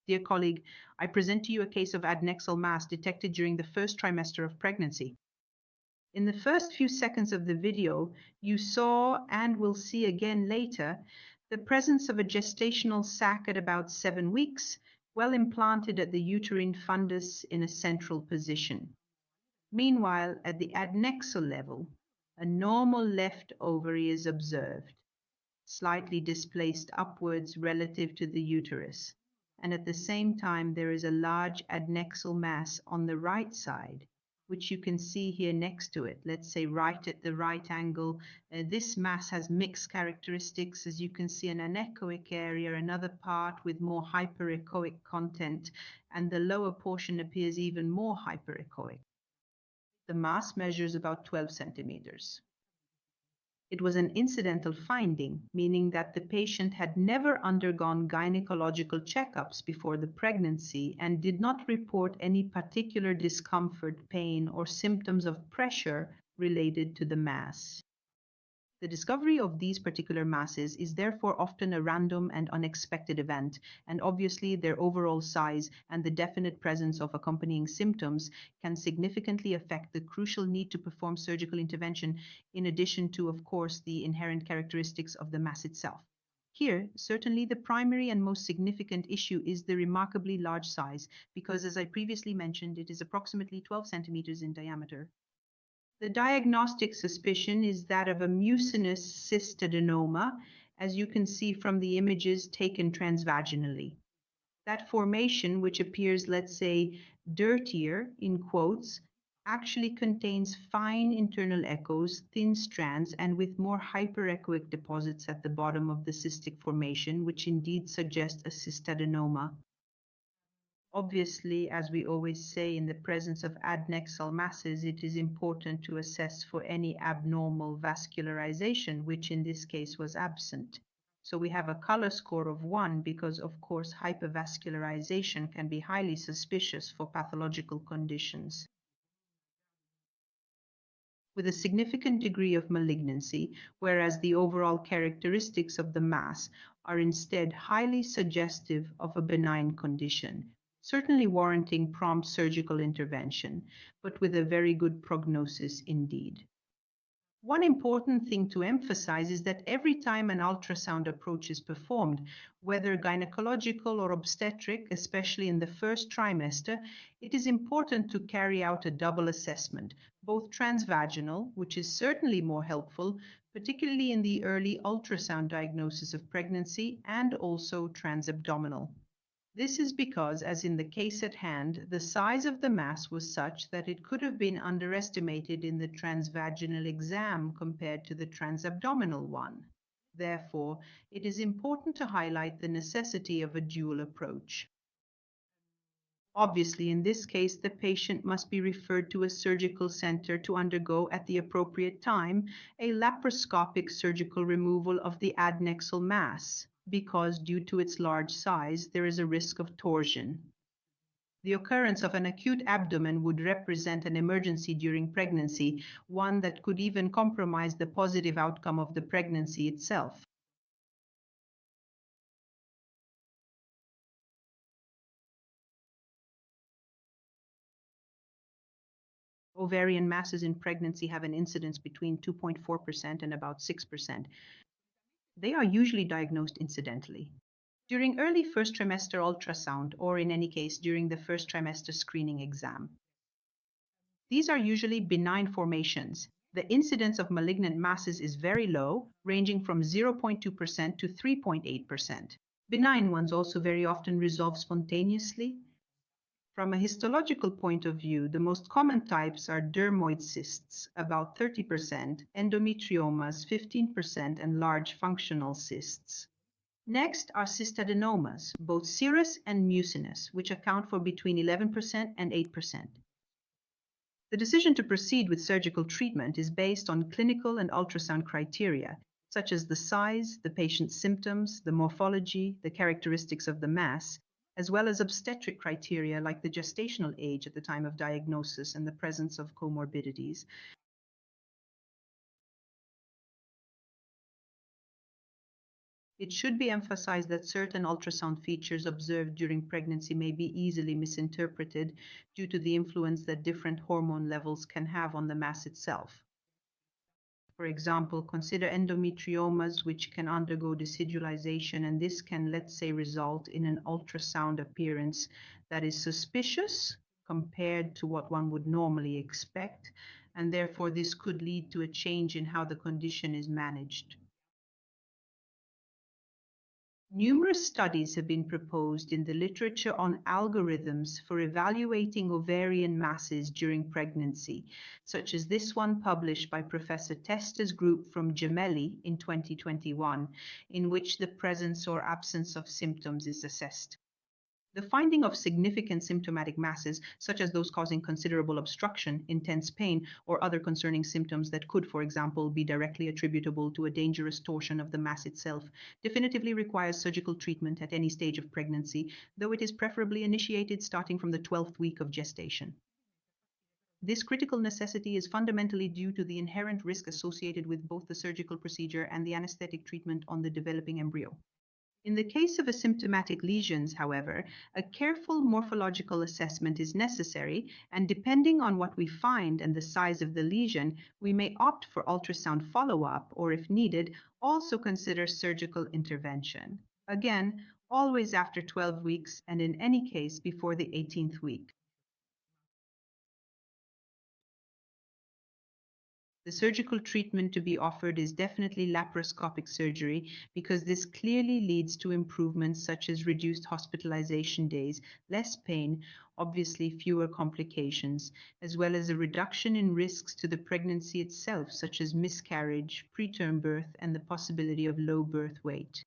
Dear colleague, I present to you a case of adnexal mass detected during the first trimester of pregnancy. In the first few seconds of the video, you saw and will see again later the presence of a gestational sac at about 7 weeks, well implanted at the uterine fundus in a central position. Meanwhile, at the adnexal level, a normal left ovary is observed, slightly displaced upwards relative to the uterus, and at the same time there is a large adnexal mass on the right side, which you can see here next to it, let's say right at the right angle. This mass has mixed characteristics, as you can see, an anechoic area, another part with more hyperechoic content, and the lower portion appears even more hyperechoic. The mass measures about 12 centimeters. It was an incidental finding, meaning that the patient had never undergone gynecological checkups before the pregnancy and did not report any particular discomfort, pain, or symptoms of pressure related to the mass. The discovery of these particular masses is therefore often a random and unexpected event, and obviously their overall size and the definite presence of accompanying symptoms can significantly affect the crucial need to perform surgical intervention, in addition to, of course, the inherent characteristics of the mass itself. Here, certainly the primary and most significant issue is the remarkably large size, because as I previously mentioned, it is approximately 12 centimeters in diameter. The diagnostic suspicion is that of a mucinous cystadenoma, as you can see from the images taken transvaginally. That formation, which appears, let's say, dirtier, in quotes, actually contains fine internal echoes, thin strands, and with more hyperechoic deposits at the bottom of the cystic formation, which indeed suggest a cystadenoma. Obviously, as we always say, in the presence of adnexal masses, it is important to assess for any abnormal vascularization, which in this case was absent. So we have a color score of 1 because, of course, hypervascularization can be highly suspicious for pathological conditions. With a significant degree of malignancy, whereas the overall characteristics of the mass are instead highly suggestive of a benign condition, certainly warranting prompt surgical intervention, but with a very good prognosis indeed. One important thing to emphasize is that every time an ultrasound approach is performed, whether gynecological or obstetric, especially in the first trimester, it is important to carry out a double assessment, both transvaginal, which is certainly more helpful, particularly in the early ultrasound diagnosis of pregnancy, and also transabdominal. This is because, as in the case at hand, the size of the mass was such that it could have been underestimated in the transvaginal exam compared to the transabdominal one. Therefore, it is important to highlight the necessity of a dual approach. Obviously, in this case, the patient must be referred to a surgical center to undergo, at the appropriate time, a laparoscopic surgical removal of the adnexal mass, because due to its large size, there is a risk of torsion. The occurrence of an acute abdomen would represent an emergency during pregnancy, one that could even compromise the positive outcome of the pregnancy itself. Ovarian masses in pregnancy have an incidence between 2.4% and about 6%. They are usually diagnosed incidentally. During early first trimester ultrasound, or in any case during the first trimester screening exam. These are usually benign formations. The incidence of malignant masses is very low, ranging from 0.2% to 3.8%. Benign ones also very often resolve spontaneously. From a histological point of view, the most common types are dermoid cysts, about 30%, endometriomas, 15%, and large functional cysts. Next are cystadenomas, both serous and mucinous, which account for between 11% and 8%. The decision to proceed with surgical treatment is based on clinical and ultrasound criteria, such as the size, the patient's symptoms, the morphology, the characteristics of the mass, as well as obstetric criteria like the gestational age at the time of diagnosis and the presence of comorbidities. It should be emphasized that certain ultrasound features observed during pregnancy may be easily misinterpreted due to the influence that different hormone levels can have on the mass itself. For example, consider endometriomas, which can undergo decidualization, and this can, let's say, result in an ultrasound appearance that is suspicious compared to what one would normally expect, and therefore this could lead to a change in how the condition is managed. Numerous studies have been proposed in the literature on algorithms for evaluating ovarian masses during pregnancy, such as this one published by Professor Testa's group from Gemelli in 2021, in which the presence or absence of symptoms is assessed. The finding of significant symptomatic masses, such as those causing considerable obstruction, intense pain, or other concerning symptoms that could, for example, be directly attributable to a dangerous torsion of the mass itself, definitively requires surgical treatment at any stage of pregnancy, though it is preferably initiated starting from the 12th week of gestation. This critical necessity is fundamentally due to the inherent risk associated with both the surgical procedure and the anesthetic treatment on the developing embryo. In the case of asymptomatic lesions, however, a careful morphological assessment is necessary, and depending on what we find and the size of the lesion, we may opt for ultrasound follow-up or, if needed, also consider surgical intervention. Again, always after 12 weeks and in any case before the 18th week. The surgical treatment to be offered is definitely laparoscopic surgery because this clearly leads to improvements such as reduced hospitalization days, less pain, obviously fewer complications, as well as a reduction in risks to the pregnancy itself, such as miscarriage, preterm birth, and the possibility of low birth weight.